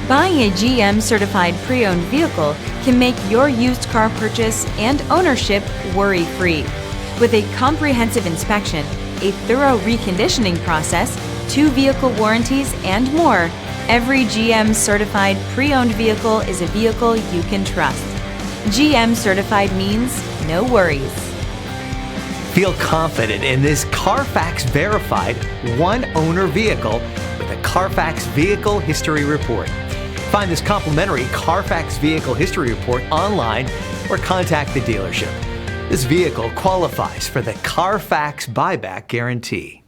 Buying a GM certified pre-owned vehicle can make your used car purchase and ownership worry-free. With a comprehensive inspection, a thorough reconditioning process, 2 vehicle warranties, and more, every GM certified pre-owned vehicle is a vehicle you can trust. GM certified means no worries. Feel confident in this CarFax verified one-owner vehicle with a CarFax Vehicle History Report. Find this complimentary CarFax Vehicle History Report online or contact the dealership. This vehicle qualifies for the CarFax Buyback Guarantee.